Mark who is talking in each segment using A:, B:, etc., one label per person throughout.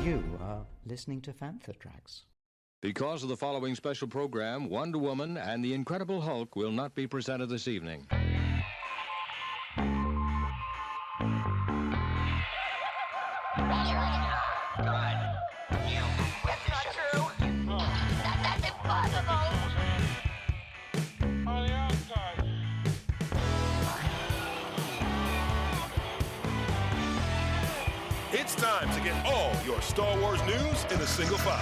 A: You are listening to Fantha Tracks.
B: Because of the following special program, Wonder Woman and the Incredible Hulk will not be presented this evening.
C: It's time to get all your Star Wars news in a single file.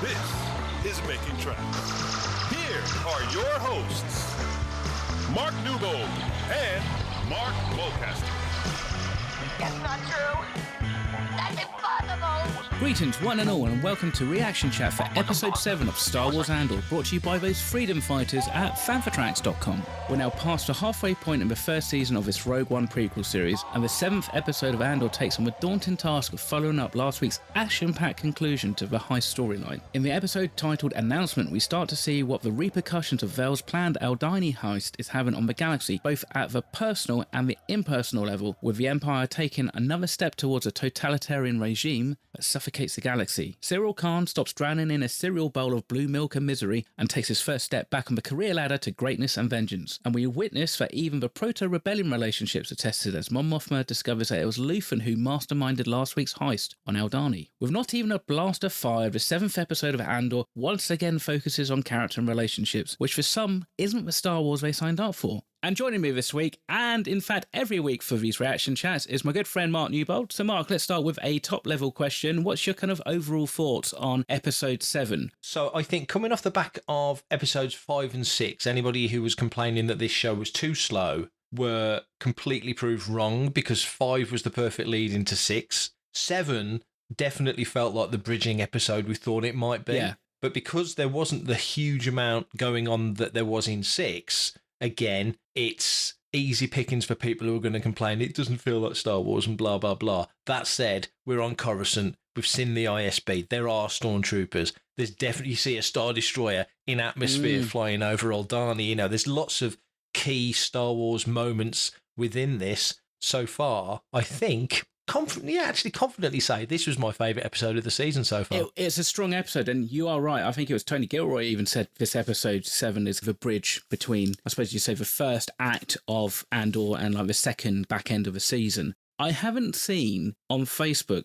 C: This is Making Tracks. Here are your hosts, Mark Newbold and Mark Mulcaster.
D: That's not true. That's impossible.
E: Greetings one and all, and welcome to Reaction Chat for Episode 7 of Star Wars Andor, brought to you by those freedom fighters at fanfatracks.com. We're now past the halfway point in the first season of this Rogue One prequel series, and the 7th episode of Andor takes on the daunting task of following up last week's action-packed conclusion to the heist storyline. In the episode titled Announcement, we start to see what the repercussions of Vel's planned Aldani heist is having on the galaxy, both at the personal and the impersonal level, with the Empire taking another step towards a totalitarian regime that suffocates the galaxy. Cyril Khan stops drowning in a cereal bowl of blue milk and misery and takes his first step back on the career ladder to greatness and vengeance. And we witness that even the proto-rebellion relationships are tested as Mon Mothma discovers that it was Luthen who masterminded last week's heist on Aldani. With not even a blaster fired, the 7th episode of Andor once again focuses on character and relationships, which for some isn't the Star Wars they signed up for. And joining me this week, and in fact every week for these reaction chats, is my good friend Mark Newbold. So Mark, let's start with a top-level question. What's your kind of overall thoughts on Episode 7?
F: So I think coming off the back of Episodes 5 and 6, anybody who was complaining that this show was too slow were completely proved wrong, because 5 was the perfect lead into 6. 7 definitely felt like the bridging episode we thought it might be.
E: Yeah.
F: But because there wasn't the huge amount going on that there was in 6... again, it's easy pickings for people who are going to complain. It doesn't feel like Star Wars and blah, blah, blah. That said, we're on Coruscant. We've seen the ISB. There are stormtroopers. There's definitely, you see a Star Destroyer in atmosphere flying over Aldani. You know, there's lots of key Star Wars moments within this so far. I think, confidently say this was my favourite episode of the season so far.
E: It's a strong episode, and you are right. I think it was Tony Gilroy even said this episode 7 is the bridge between, I suppose you'd say, the first act of Andor and like the second back end of the season. I haven't seen on Facebook,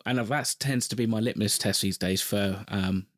E: and that tends to be my litmus test these days for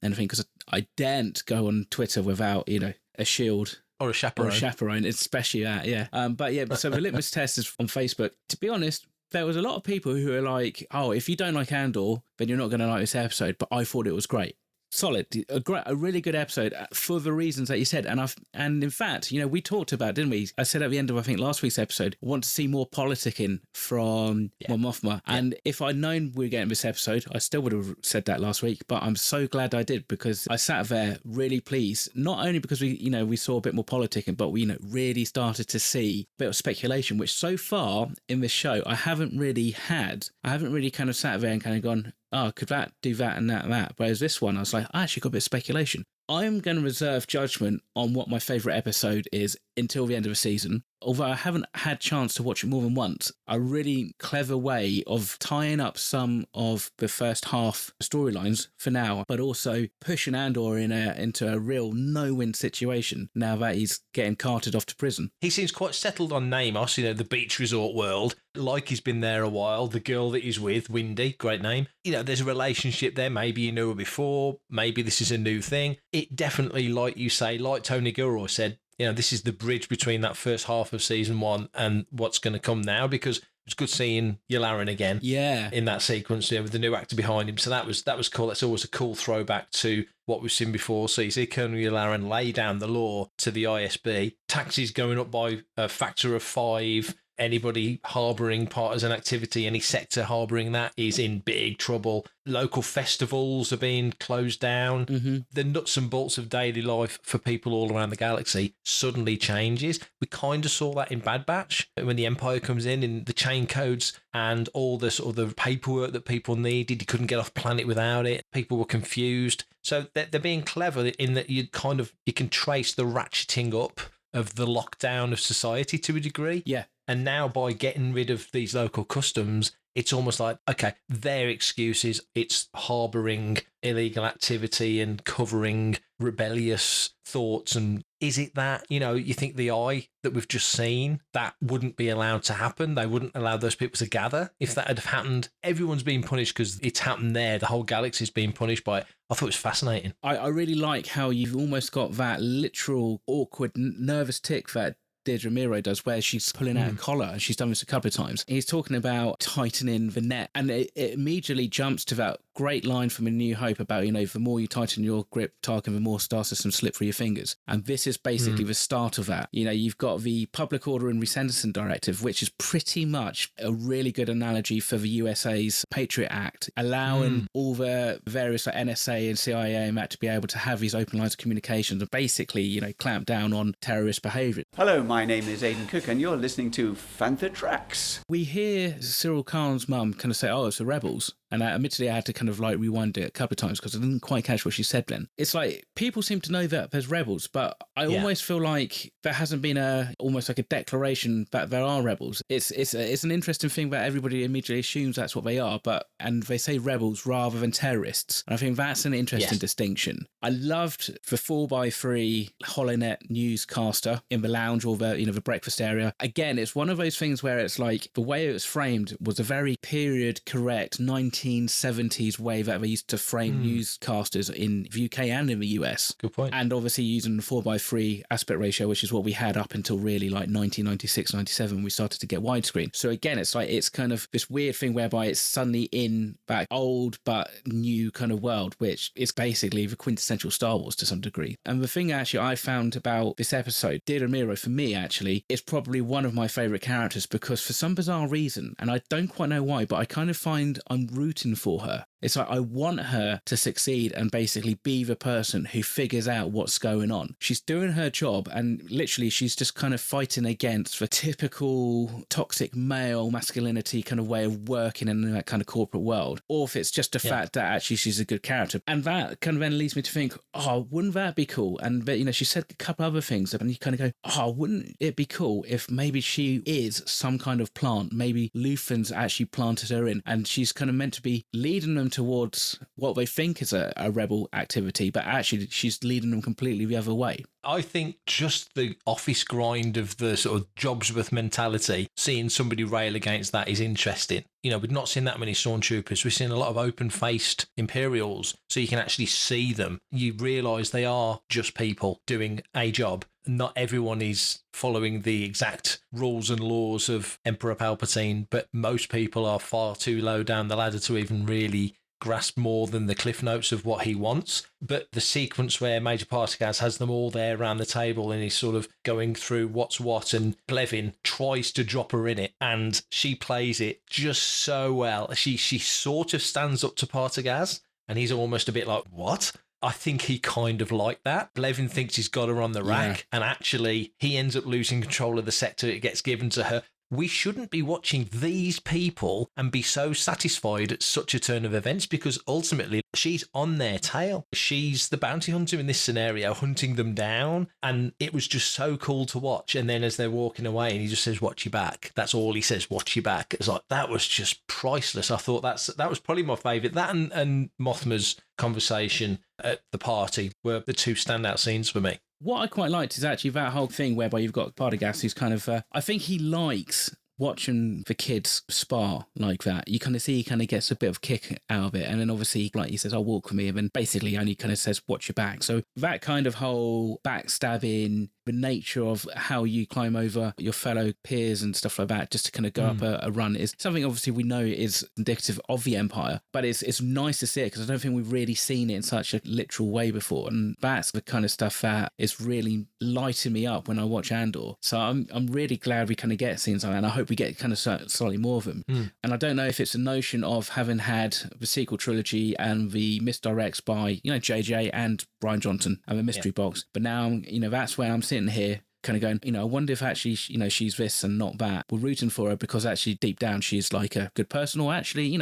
E: anything, because I daren't go on Twitter without, you know, a shield.
F: Or a chaperone.
E: Especially that, yeah. But yeah, so the litmus test is on Facebook. To be honest, there was a lot of people who are like, oh, if you don't like Andor, then you're not going to like this episode. But I thought it was great. Solid, a really good episode for the reasons that you said. And in fact, you know, we talked about, didn't we? I said at the end of, I think, last week's episode, I want to see more politicking from Mon Mothma. Yeah. And if I'd known we were getting this episode, I still would have said that last week. But I'm so glad I did, because I sat there really pleased, not only because we saw a bit more politicking, but we, really started to see a bit of speculation, which so far in this show, I haven't really kind of sat there and kind of gone, oh, could that do that and that? Whereas this one, I was like, I actually got a bit of speculation. I'm going to reserve judgment on what my favourite episode is until the end of the season. Although I haven't had chance to watch it more than once, a really clever way of tying up some of the first half storylines for now, but also pushing Andor into a real no-win situation now that he's getting carted off to prison.
F: He seems quite settled on Namos, the beach resort world, like he's been there a while. The girl that he's with, Windy, great name. There's a relationship there. Maybe you knew her before. Maybe this is a new thing. It definitely, like you say, like Tony Gilroy said, this is the bridge between that first half of season 1 and what's going to come now, because it's good seeing Yularen again.
E: Yeah.
F: In that sequence, with the new actor behind him. So that was cool. That's always a cool throwback to what we've seen before. So you see Colonel Yularen lay down the law to the ISB. Taxes going up by a factor of 5. Anybody harbouring partisan activity, any sector harbouring that, is in big trouble. Local festivals are being closed down. Mm-hmm. The nuts and bolts of daily life for people all around the galaxy suddenly changes. We kind of saw that in Bad Batch when the Empire comes in the chain codes and all the sort of the paperwork that people needed. You couldn't get off planet without it. People were confused. So they're being clever in that you can trace the ratcheting up of the lockdown of society to a degree.
E: Yeah.
F: And now by getting rid of these local customs, it's almost like, okay, their excuse is it's harbouring illegal activity and covering rebellious thoughts. And is it that, you think the eye that we've just seen, that wouldn't be allowed to happen? They wouldn't allow those people to gather if that had happened. Everyone's being punished because it's happened there. The whole galaxy's being punished by it. I thought it was fascinating.
E: I really like how you've almost got that literal, awkward, nervous tick that Deirdre Miro does, where she's pulling out a collar, and she's done this a couple of times. He's talking about tightening the net, and it immediately jumps to that great line from A New Hope about, the more you tighten your grip, Tarkin, the more star systems slip through your fingers. And this is basically the start of that. You've got the Public Order and Resentencing Directive, which is pretty much a really good analogy for the USA's Patriot Act, allowing all the various like NSA and CIA and that to be able to have these open lines of communications and basically, clamp down on terrorist behaviour.
G: Hello, my name is Aidan Cook, and you're listening to Fantha Tracks.
E: We hear Cyril Khan's mum kind of say, oh, it's the rebels. And admittedly, I had to kind of like rewind it a couple of times because I didn't quite catch what she said then. It's like people seem to know that there's rebels, but I almost feel like there hasn't been almost like a declaration that there are rebels. It's an interesting thing that everybody immediately assumes that's what they are, and they say rebels rather than terrorists. And I think that's an interesting distinction. I loved the 4x3 HoloNet newscaster in the lounge or the breakfast area. Again, it's one of those things where it's like the way it was framed was a very period correct 1970s way that they used to frame newscasters in the UK and in the US.
F: Good point.
E: And obviously using the 4x3 aspect ratio, which is what we had up until really like 1996, 97, we started to get widescreen. So again, it's like it's kind of this weird thing whereby it's suddenly in that old but new kind of world, which is basically the quintessential Star Wars to some degree. And the thing actually I found about this episode, Deirdre Miro, for me actually, is probably one of my favourite characters because for some bizarre reason, and I don't quite know why, but I kind of find I'm rooting for her. It's like I want her to succeed and basically be the person who figures out what's going on. She's doing her job and literally she's just kind of fighting against the typical toxic male masculinity kind of way of working in that kind of corporate world. Or if it's just the fact that actually she's a good character. And that kind of then leads me to think, oh, wouldn't that be cool? And she said a couple other things and you kind of go, oh, wouldn't it be cool if maybe she is some kind of plant? Maybe Luthen's actually planted her in and she's kind of meant to be leading them towards what they think is a rebel activity, but actually she's leading them completely the other way.
F: I think just the office grind of the sort of Jobsworth mentality, seeing somebody rail against that is interesting. We've not seen that many stormtroopers. We've seen a lot of open-faced Imperials, so you can actually see them. You realise they are just people doing a job. Not everyone is following the exact rules and laws of Emperor Palpatine, but most people are far too low down the ladder to even really grasp more than the cliff notes of what he wants. But the sequence where Major Partagas has them all there around the table and he's sort of going through what's what, and Blevin tries to drop her in it and she plays it just so well. She sort of stands up to Partagas and he's almost a bit like, what? I think he kind of liked that. Blevin thinks he's got her on the rack and actually he ends up losing control of the sector. It gets given to her. We shouldn't be watching these people and be so satisfied at such a turn of events because ultimately she's on their tail. She's the bounty hunter in this scenario, hunting them down. And it was just so cool to watch. And then as they're walking away and he just says, watch your back. That's all he says, watch your back. It's like, that was just priceless. I thought that was probably my favourite. That and Mothma's conversation at the party were the two standout scenes for me.
E: What I quite liked is actually that whole thing whereby you've got Partagas who's kind of, I think he likes watching the kids spar like that. You kind of see he kind of gets a bit of kick out of it. And then obviously like he says, I'll walk with me. And then basically only kind of says, watch your back. So that kind of whole backstabbing, the nature of how you climb over your fellow peers and stuff like that, just to kind of go up a run is something obviously we know is indicative of the Empire, but it's nice to see it because I don't think we've really seen it in such a literal way before. And that's the kind of stuff that is really lighting me up when I watch Andor. So I'm really glad we kind of get scenes like that, and I hope we get kind of slightly more of them. And I don't know if it's a notion of having had the sequel trilogy and the misdirects by, JJ and Brian Johnson and the mystery box, but now, that's where I'm sitting here kind of going, I wonder if actually, she's this and not that. We're rooting for her because actually deep down she's like a good person, or actually,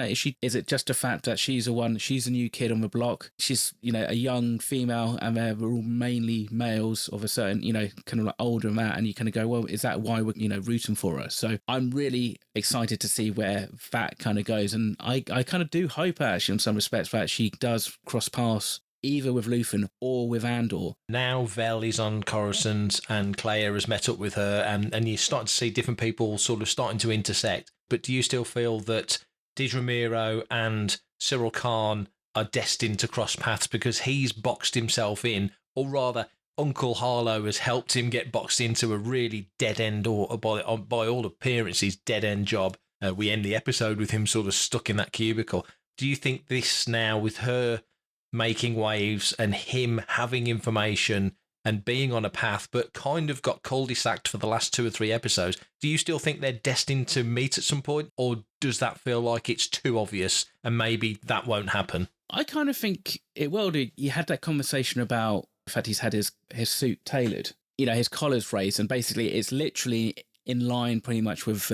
E: is it just a fact that she's a new kid on the block? She's, a young female, and they're all mainly males of a certain, kind of like older than that, and you kind of go, well, is that why we're, rooting for her? So I'm really excited to see where that kind of goes, and I kind of do hope actually in some respects that she does cross paths either with Luthen or with Andor.
F: Now Vel is on Coruscant and Claire has met up with her, and you're starting to see different people sort of starting to intersect. But do you still feel that Diz Ramiro and Cyril Khan are destined to cross paths because he's boxed himself in, or rather Uncle Harlow has helped him get boxed into a really dead-end, or by all appearances, dead-end job? We end the episode with him sort of stuck in that cubicle. Do you think this now, with her making waves and him having information and being on a path, but kind of got cul-de-saced for the last 2 or 3 episodes, do you still think they're destined to meet at some point, or does that feel like it's too obvious and maybe that won't happen?
E: I kind of think it will do. You had that conversation about the fact he's had his suit tailored, his collar's raised, and basically it's literally in line pretty much with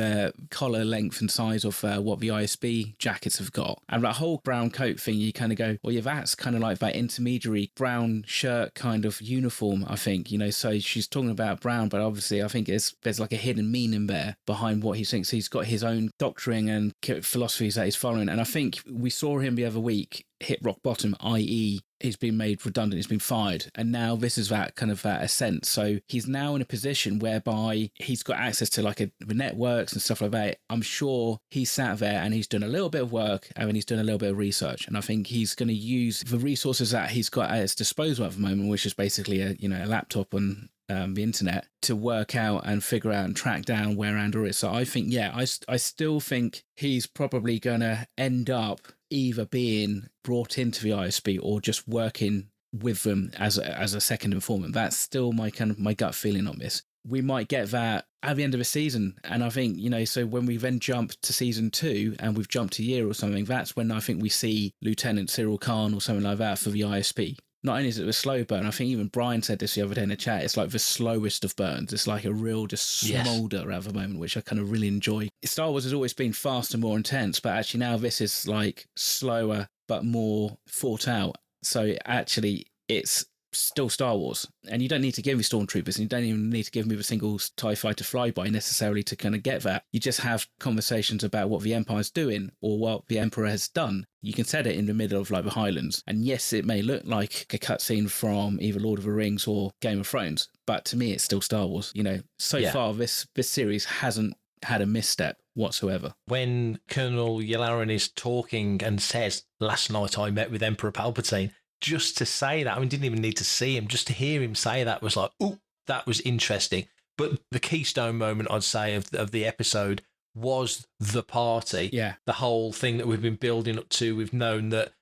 E: collar length and size of what the ISB jackets have got. And that whole brown coat thing, you kind of go, well, yeah, that's kind of like that intermediary brown shirt kind of uniform, I think, so she's talking about brown, but obviously I think there's like a hidden meaning there behind what he thinks. He's got his own doctrine and philosophies that he's following. And I think we saw him the other week hit rock bottom, i.e. he's been made redundant, he's been fired, and now this is that kind of that ascent. So he's now in a position whereby he's got access to like the networks and stuff like that. I'm sure he's sat there and he's done a little bit of work, and then he's done a little bit of research, and I think he's going to use the resources that he's got at his disposal at the moment, which is basically a laptop and the internet, to work out and figure out and track down where Andor is. So I think, I still think he's probably going to end up either being brought into the ISB or just working with them as a second informant. That's still my gut feeling on this. We might get that at the end of the season, and I think, so when we then jump to season 2 and we've jumped a year or something, that's when I think we see Lieutenant Cyril Khan or something like that for the ISB. Not only is it a slow burn, I think even Brian said this the other day in the chat, it's like the slowest of burns. It's like a real just smoulder at the moment, which I kind of really enjoy. Star Wars has always been fast and more intense, but actually now this is like slower but more thought out. So actually it's still Star Wars, and you don't need to give me stormtroopers, and you don't even need to give me a single TIE fighter flyby necessarily to kind of get that. You just have conversations about what the Empire's doing or what the Emperor has done. You can set it in the middle of like the Highlands, and yes, it may look like a cutscene from either Lord of the Rings or Game of Thrones, but to me it's still Star Wars. So far this series hasn't had a misstep whatsoever.
F: When Colonel Yularen is talking and says, "Last night I met with Emperor Palpatine," just to say that, I mean, didn't even need to see him, just to hear him say that was like, ooh, that was interesting. But the keystone moment, I'd say, of the episode was the party.
E: Yeah.
F: The whole thing that we've been building up to. We've known that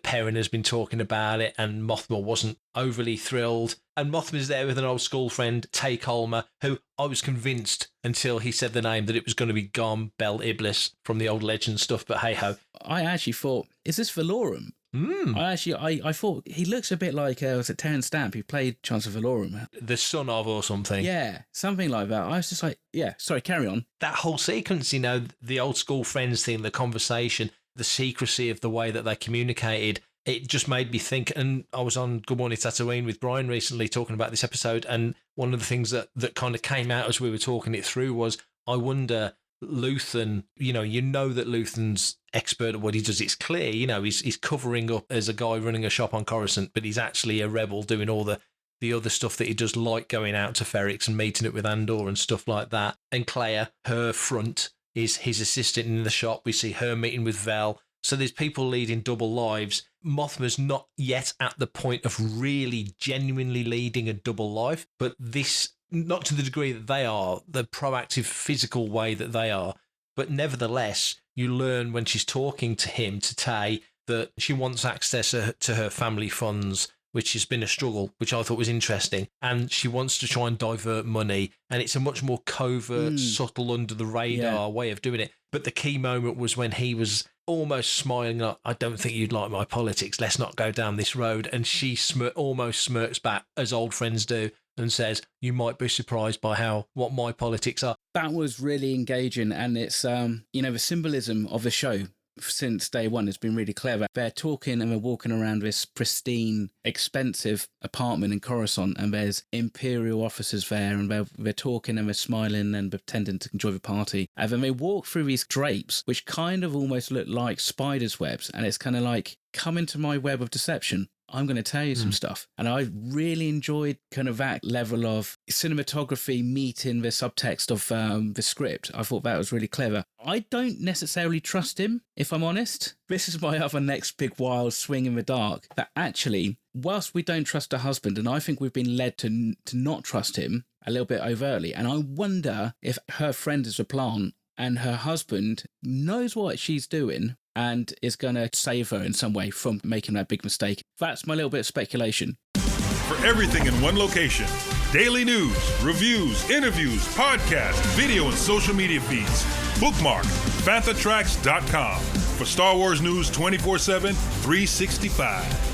F: Perrin has been talking about it, and Mothma wasn't overly thrilled. And Mothma's there with an old school friend, Tay Colmer, who I was convinced until he said the name that it was going to be Garm Bel Iblis from the old legend stuff, but hey-ho.
E: I actually thought, is this Valorum? I thought he looks a bit like was it Terrence Stamp, who played Chancellor Valorum,
F: the son of, or something.
E: Yeah, something like that. I was just like, yeah, sorry, carry on.
F: That whole sequence, the old school friends thing, the conversation, the secrecy of the way that they communicated, it just made me think. And I was on Good Morning Tatooine with Brian recently talking about this episode, and one of the things that kind of came out as we were talking it through was, I wonder, Luthen, that Luthen's expert at what he does. It's clear, he's covering up as a guy running a shop on Coruscant, but he's actually a rebel doing all the other stuff that he does, like going out to Ferrix and meeting up with Andor and stuff like that. And Claire, her front, is his assistant in the shop. We see her meeting with Vel. So there's people leading double lives. Mothma's not yet at the point of really genuinely leading a double life, but this, not to the degree that they are, the proactive physical way that they are, but nevertheless, you learn when she's talking to him, to Tay, that she wants access to her family funds, which has been a struggle, which I thought was interesting. And she wants to try and divert money. And it's a much more covert, subtle, under the radar way of doing it. But the key moment was when he was almost smiling, like, I don't think you'd like my politics. Let's not go down this road. And she almost smirks back, as old friends do, and says, you might be surprised by what my politics are.
E: That was really engaging, and it's, the symbolism of the show since day one has been really clever. They're talking and they're walking around this pristine, expensive apartment in Coruscant, and there's Imperial officers there, and they're talking and they're smiling and pretending to enjoy the party. And then they walk through these drapes, which kind of almost look like spiders' webs, and it's kind of like, come into my web of deception. I'm going to tell you some stuff. And I really enjoyed kind of that level of cinematography meeting the subtext of the script. I thought that was really clever. I don't necessarily trust him, if I'm honest. This is my other next big wild swing in the dark, that actually, whilst we don't trust her husband, and I think we've been led to not trust him a little bit overtly, and I wonder if her friend is a plant and her husband knows what she's doing and is going to save her in some way from making that big mistake. That's my little bit of speculation.
C: For everything in one location, daily news, reviews, interviews, podcasts, video, and social media feeds, bookmark FanthaTracks.com for Star Wars news 24/7, 365.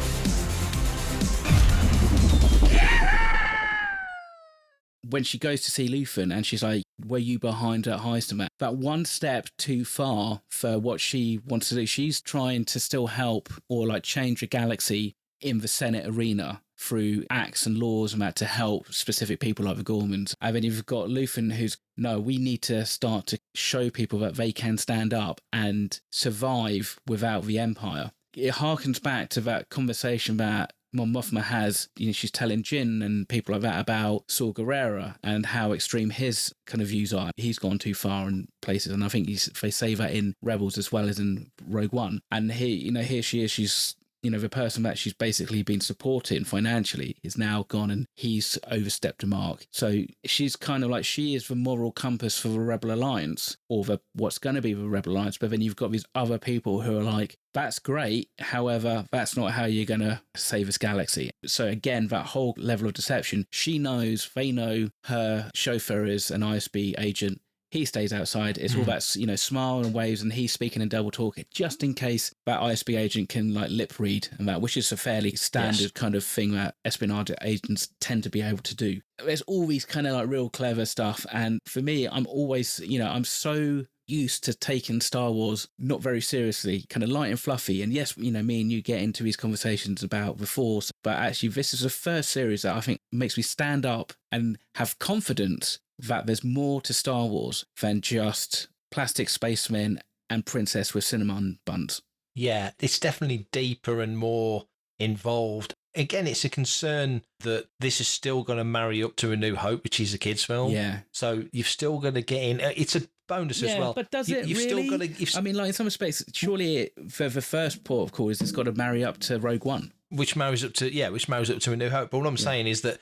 E: When she goes to see Luthen and she's like, were you behind that heist and that one step too far for what she wants to do. She's trying to still help or like change the galaxy in the Senate arena through acts and laws and that to help specific people like the Gormans. And then you've got Luthen who's, no, we need to start to show people that they can stand up and survive without the Empire. It harkens back to that conversation that Mon Mothma has, she's telling Jin and people like that about Saw Gerrera and how extreme his kind of views are. He's gone too far in places, and I think they say that in Rebels as well as in Rogue One. And here she is, she's, the person that she's basically been supporting financially is now gone and he's overstepped a mark. So she's kind of like, she is the moral compass for the Rebel Alliance, or what's going to be the Rebel Alliance. But then you've got these other people who are like, that's great. However, that's not how you're going to save this galaxy. So again, that whole level of deception, she knows, they know her chauffeur is an ISB agent. He stays outside. It's all that, smile and waves, and he's speaking in double talk just in case that ISB agent can like lip read and that, which is a fairly standard kind of thing that espionage agents tend to be able to do. There's all these kind of like real clever stuff. And for me, I'm always, I'm so used to taking Star Wars not very seriously, kind of light and fluffy. And yes, me and you get into these conversations about the Force, but actually this is the first series that I think makes me stand up and have confidence that there's more to Star Wars than just plastic spacemen and princess with cinnamon buns.
F: Yeah, it's definitely deeper and more involved. Again, it's a concern that this is still going to marry up to A New Hope, which is a kids' film. Yeah. So you've still got to get in. It's a bonus as well.
E: But does it really? Still got to, I mean, like in some respects, surely for the first port of call is it's got to marry up to Rogue One, which marries up to A New Hope. But what I'm saying is that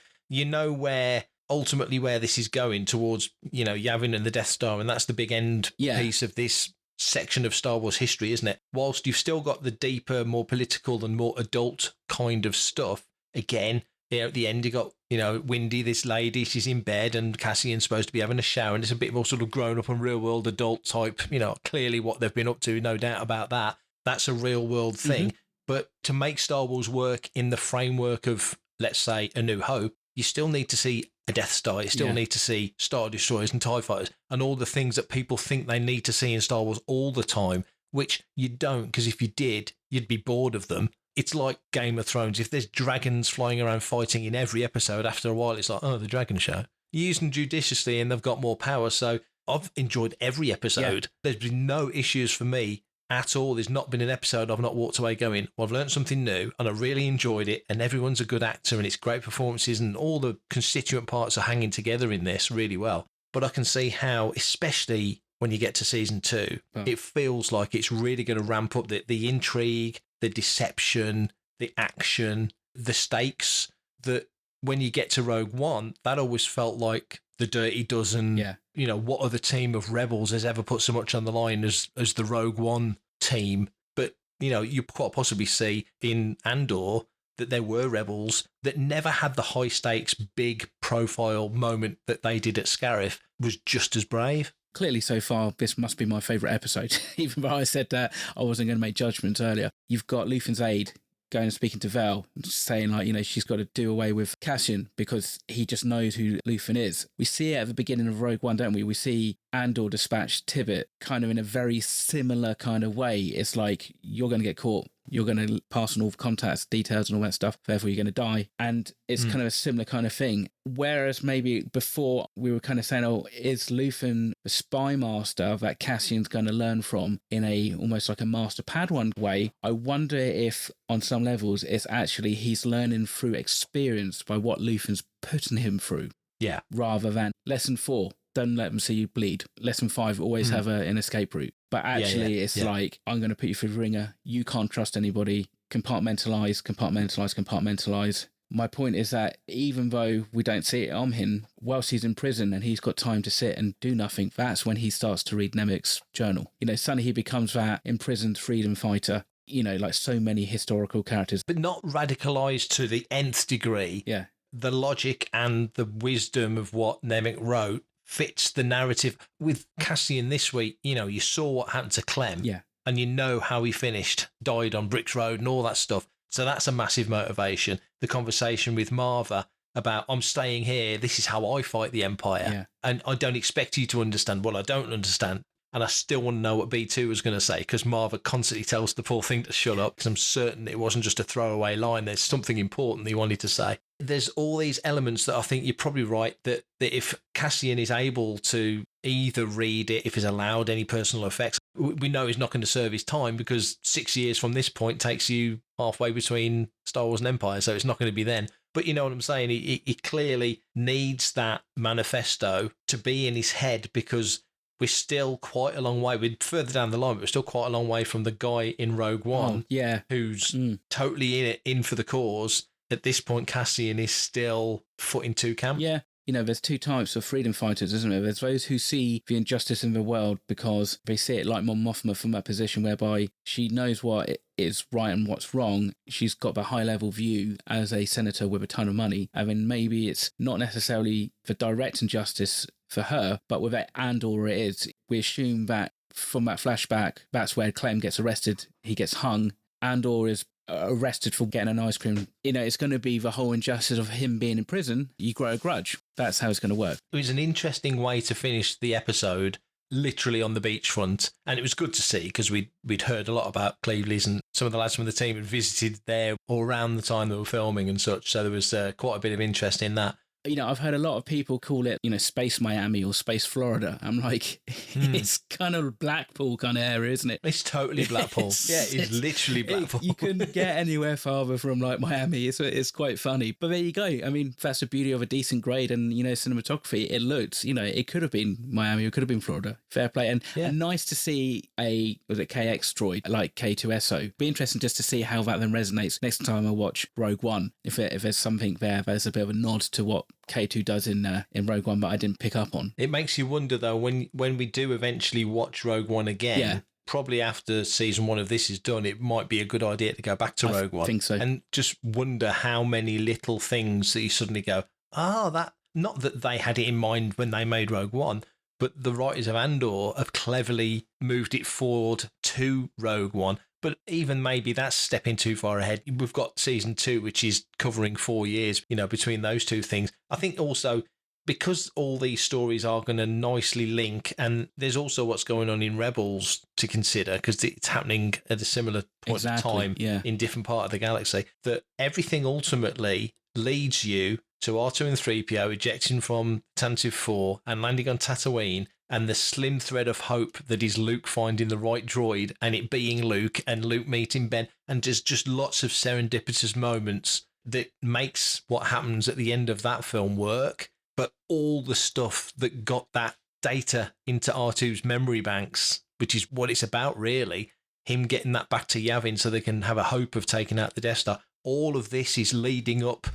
E: ultimately where this is going towards, Yavin and the Death Star, and that's the big end piece of this section of Star Wars history, isn't it? Whilst you've still got the deeper, more political and more adult kind of stuff, again, at the end you got, Windy, this lady, she's in bed and Cassian's supposed to be having a shower, and it's a bit more sort of grown up and real world adult type, clearly what they've been up to, no doubt about that. That's a real world thing. Mm-hmm. But to make Star Wars work in the framework of, let's say, A New Hope, you still need to see a Death Star. You still need to see Star Destroyers and TIE Fighters and all the things that people think they need to see in Star Wars all the time, which you don't, because if you did, you'd be bored of them. It's like Game of Thrones. If there's dragons flying around fighting in every episode, after a while, it's like, oh, the dragon show. You use them judiciously and they've got more power. So I've enjoyed every episode. Yeah. There's been no issues for me at all. There's not been an episode I've not walked away going, well, I've learned something new and I really enjoyed it, and everyone's a good actor and it's great performances and all the constituent parts are hanging together in this really well. But I can see how, especially when you get to season 2, it feels like it's really going to ramp up the intrigue, the deception, the action, the stakes, that when you get to Rogue One, that always felt like the Dirty Dozen. Yeah. What other team of rebels has ever put so much on the line as the Rogue One team? But, you quite possibly see in Andor that there were rebels that never had the high stakes, big profile moment that they did at Scarif, was just as brave. Clearly, so far, this must be my favourite episode, even though I said that I wasn't going to make judgments earlier. You've got Luthen's aide going and speaking to Vel, saying like, you know, she's got to do away with Cassian because he just knows who Luthen is. We see it at the beginning of Rogue One, don't we? We see Andor dispatch Tibbet kind of in a very similar kind of way. It's like, you're going to get caught. You're going to pass on all the contacts, details and all that stuff. Therefore, you're going to die. And it's kind of a similar kind of thing. Whereas maybe before we were kind of saying, oh, is Luthen the spy master that Cassian's going to learn from in a almost like a master Padawan way? I wonder if on some levels it's actually he's learning through experience by what Luthen's putting him through.
F: Yeah.
E: Rather than lesson 4. Don't let them see you bleed. Lesson 5, always have an escape route. But actually, it's like, I'm going to put you through the ringer. You can't trust anybody. Compartmentalise, compartmentalise, compartmentalise. My point is that even though we don't see it on him, whilst he's in prison and he's got time to sit and do nothing, that's when he starts to read Nemik's journal. You know, suddenly he becomes that imprisoned freedom fighter, you know, like so many historical characters.
F: But not radicalised to the nth degree.
E: Yeah.
F: The logic and the wisdom of what Nemik wrote fits the narrative. With Cassian this week, you know, you saw what happened to Clem.
E: Yeah.
F: And you know how he finished, died on Bricks Road and all that stuff. So that's a massive motivation. The conversation with Marva about, I'm staying here, this is how I fight the Empire.
E: Yeah.
F: And I don't expect you to understand. Well, I don't understand. And I still want to know what B2 was going to say, because Marva constantly tells the poor thing to shut up, because I'm certain it wasn't just a throwaway line. There's something important he wanted to say. There's all these elements that I think you're probably right, that if Cassian is able to either read it, if he's allowed any personal effects, we know he's not going to serve his time, because 6 years from this point takes you halfway between Star Wars and Empire, so it's not going to be then. But you know what I'm saying? He clearly needs that manifesto to be in his head, because we're still quite a long way. We're further down the line, but we're still quite a long way from the guy in Rogue One who's totally in for the cause. At this point, Cassian is still foot in two camp.
E: Yeah. You know, there's two types of freedom fighters, isn't there? There's those who see the injustice in the world because they see it like Mon Mothma from that position whereby she knows what is right and what's wrong. She's got the high-level view as a senator with a ton of money. I mean, maybe it's not necessarily the direct injustice for her, but with that Andor it is. We assume that from that flashback, that's where Clem gets arrested. He gets hung. Andor is arrested for getting an ice cream. You know, it's going to be the whole injustice of him being in prison. You grow a grudge. That's how it's going to work.
F: It was an interesting way to finish the episode, literally on the beachfront. And it was good to see, because we'd heard a lot about Cleveland's, and some of the lads from the team had visited there all around the time they were filming and such. So there was quite a bit of interest in that.
E: You know, I've heard a lot of people call it, you know, Space Miami or Space Florida. I'm like, it's kind of Blackpool kind of area, isn't it?
F: It's totally Blackpool. It's literally Blackpool.
E: You couldn't get anywhere farther from like Miami. It's quite funny. But there you go. I mean, that's the beauty of a decent grade and, you know, cinematography. It looked, you know, it could have been Miami, it could have been Florida. Fair play. And nice to see was it KX droid like K2SO. Be interesting just to see how that then resonates next time I watch Rogue One. If there's something there's a bit of a nod to what K2 does in Rogue One, but I didn't pick up on.
F: It makes you wonder, though, when we do eventually watch Rogue One again, probably after season 1 of this is done, it might be a good idea to go back to Rogue One.
E: I think so.
F: And just wonder how many little things that you suddenly go, that, not that they had it in mind when they made Rogue One, but the writers of Andor have cleverly moved it forward to Rogue One. But even maybe that's stepping too far ahead. We've got season 2, which is covering 4 years, you know, between those two things. I think also because all these stories are going to nicely link, and there's also what's going on in Rebels to consider, because it's happening at a similar point of time in different part of the galaxy, that everything ultimately leads you to R2 and 3PO ejecting from Tantive 4 and landing on Tatooine, and the slim thread of hope that is Luke finding the right droid and it being Luke and Luke meeting Ben, and there's just lots of serendipitous moments that makes what happens at the end of that film work. But all the stuff that got that data into R2's memory banks, which is what it's about really, him getting that back to Yavin so they can have a hope of taking out the Death Star, all of this is leading up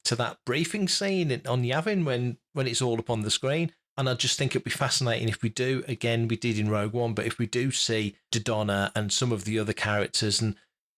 F: to that briefing scene on Yavin when it's all up on the screen. And I just think it'd be fascinating if we do, again, we did in Rogue One, but if we do see Dodonna and some of the other characters, and,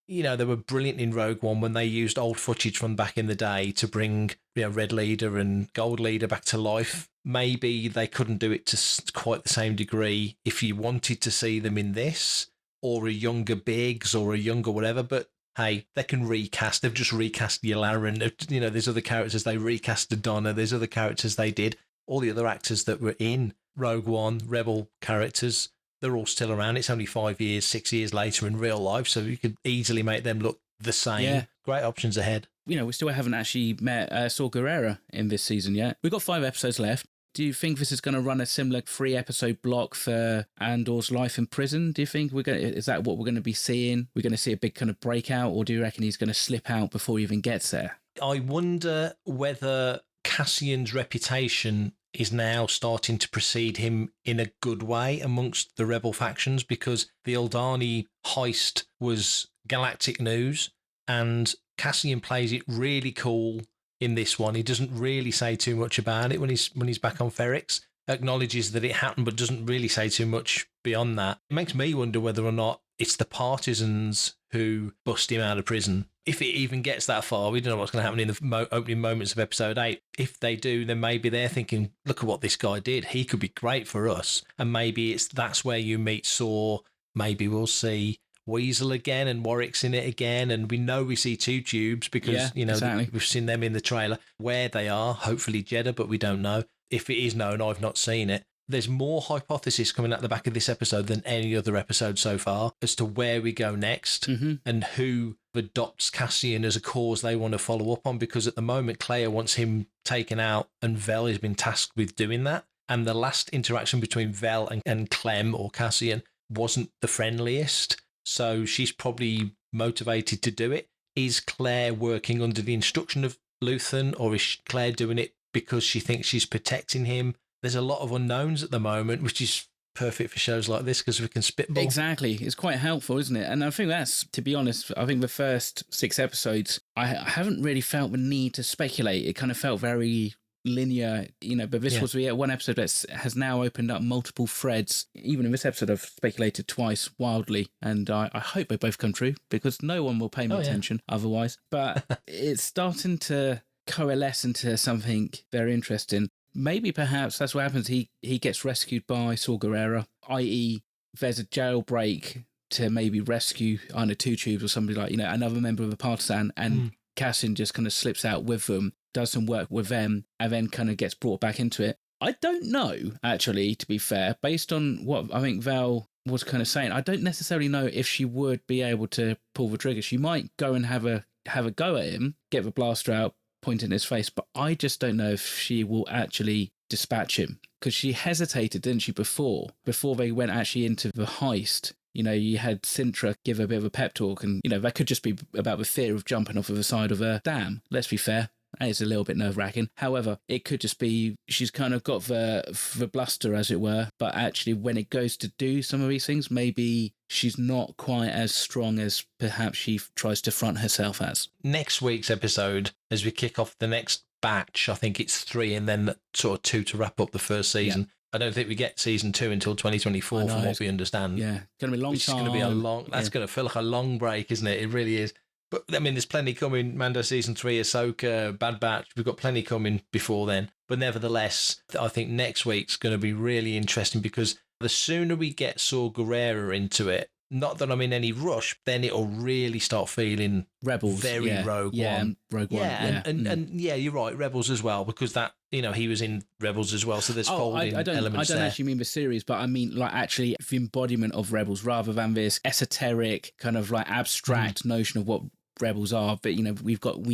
F: you know, they were brilliant in Rogue One when they used old footage from back in the day to bring, you know, Red Leader and Gold Leader back to life. Maybe they couldn't do it to quite the same degree if you wanted to see them in this, or a younger Biggs or a younger whatever, but hey, they can recast. They've just recast Yularen. You know, there's other characters they recast Donna. There's other characters they did. All the other actors that were in Rogue One, Rebel characters, they're all still around. It's only 5 years, 6 years later in real life, so you could easily make them look the same.
E: Yeah.
F: Great options ahead.
E: You know, we still haven't actually met Saw Gerrera in this season yet. We've got 5 episodes left. Do you think this is going to run a similar 3-episode block for Andor's life in prison? Do you think is that what we're going to be seeing? We're going to see a big kind of breakout, or do you reckon he's going to slip out before he even gets there?
F: I wonder whether Cassian's reputation is now starting to precede him in a good way amongst the rebel factions, because the Aldani heist was galactic news, and Cassian plays it really cool in this one. He doesn't really say too much about it when he's back on Ferrix. Acknowledges that it happened, but doesn't really say too much beyond that. It makes me wonder whether or not it's the partisans who bust him out of prison. If it even gets that far, we don't know what's going to happen in the opening moments of episode 8. If they do, then maybe they're thinking, look at what this guy did. He could be great for us. And maybe that's where you meet Saw. Maybe we'll see Weasel again, and Warwick's in it again, and we know we see 2 tubes because
E: exactly.
F: We've seen them in the trailer. Where they are, hopefully Jeddah, but we don't know. If it is known, I've not seen it. There's more hypothesis coming out the back of this episode than any other episode so far as to where we go next and who adopts Cassian as a cause they want to follow up on, because at the moment Clea wants him taken out and Vel has been tasked with doing that. And the last interaction between Vel and Clem or Cassian wasn't the friendliest. So she's probably motivated to do it. Is Claire working under the instruction of Luthen, or is Claire doing it because she thinks she's protecting him? There's a lot of unknowns at the moment, which is perfect for shows like this because we can spitball.
E: Exactly. It's quite helpful, isn't it? And I think that's, to be honest, I think the first 6 episodes, I haven't really felt the need to speculate. It kind of felt very linear, but this was one episode that has now opened up multiple threads. Even in this episode, I've speculated twice wildly, and I hope they both come true, because no one will pay me attention otherwise. But it's starting to coalesce into something very interesting. Maybe perhaps that's what happens. He gets rescued by Saw Gerrera, i.e. there's a jailbreak to maybe rescue either 2 tubes or somebody like, another member of the partisan, and Cassian just kind of slips out with them, does some work with them, and then kind of gets brought back into it. I don't know, actually, to be fair, based on what I think Val was kind of saying, I don't necessarily know if she would be able to pull the trigger. She might go and have a go at him, get the blaster out, point in his face, but I just don't know if she will actually dispatch him, because she hesitated, didn't she, before they went actually into the heist. You had Sintra give a bit of a pep talk, and, that could just be about the fear of jumping off of the side of a dam. Let's be fair. It's a little bit nerve-wracking. However, it could just be she's kind of got the bluster, as it were, but actually when it goes to do some of these things, maybe she's not quite as strong as perhaps she tries to front herself as.
F: Next week's episode, as we kick off the next batch, I think it's 3 and then sort of 2 to wrap up the first season. Yeah. I don't think we get season 2 until 2024 from what we understand.
E: Yeah, going to be a long time.
F: It's going to be that's going to feel like a long break, isn't it? It really is. But, I mean, there's plenty coming. Mando Season 3, Ahsoka, Bad Batch. We've got plenty coming before then. But nevertheless, I think next week's going to be really interesting, because the sooner we get Saw Gerrera into it, not that I'm in any rush, then it'll really start feeling
E: Rebels,
F: very Rogue One.
E: And Rogue One.
F: And you're right, Rebels as well, because that, he was in Rebels as well, so there's folding elements
E: I don't
F: there.
E: actually mean the series, but I mean like actually the embodiment of Rebels, rather than this esoteric kind of like abstract notion of what Rebels are. But we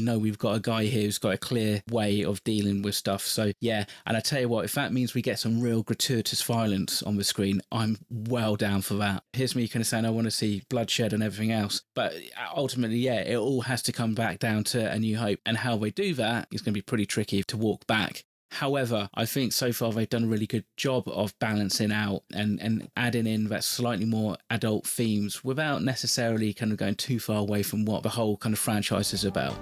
E: know we've got a guy here who's got a clear way of dealing with stuff. So yeah, and I tell you what, if that means we get some real gratuitous violence on the screen, I'm well down for that. Here's me kind of saying I want to see bloodshed and everything else, but ultimately, it all has to come back down to A New Hope, and how they do that is going to be pretty tricky to walk back. However, I think so far they've done a really good job of balancing out and adding in that slightly more adult themes without necessarily kind of going too far away from what the whole kind of franchise is about.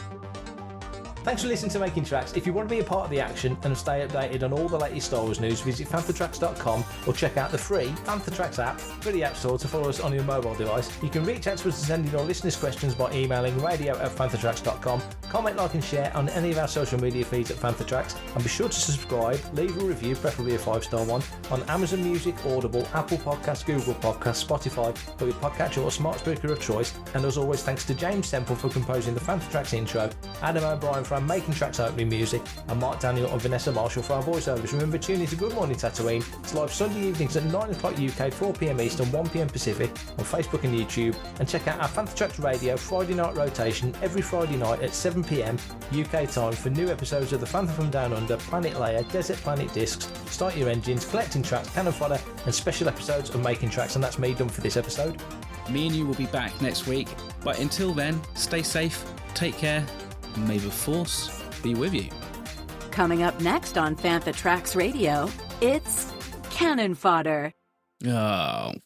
F: Thanks for listening to Making Tracks. If you want to be a part of the action and stay updated on all the latest Star Wars news, visit fanthatracks.com or check out the free Fanthatracks app for the App Store to follow us on your mobile device. You can reach out to us and send in your listeners' questions by emailing radio@fanthatracks.com. Comment, like and share on any of our social media feeds at Fanthatracks, and be sure to subscribe, leave a review, preferably a 5-star one, on Amazon Music, Audible, Apple Podcasts, Google Podcasts, Spotify, or your podcatcher or smart speaker of choice. And as always, thanks to James Semple for composing the Fanthatracks intro, Adam O'Brien for our Making Tracks opening music, and Mark Daniel and Vanessa Marshall for our voiceovers. Remember, tune in to Good Morning Tatooine. It's live Sunday evenings at 9 o'clock UK, 4 PM Eastern, 1 PM Pacific on Facebook and YouTube. And check out our Fanthatracks Radio Friday night rotation every Friday night at 7 PM UK time for new episodes of The Phantom from Down Under, Planet Leia, Desert Planet Discs, Start Your Engines, Collecting Tracks, Cannon Fodder, and special episodes of Making Tracks. And that's me done for this episode.
E: Me and you will be back next week, but until then, stay safe, take care, and may the Force be with you.
H: Coming up next on Fanthatracks Radio, it's Cannon Fodder.
E: Oh,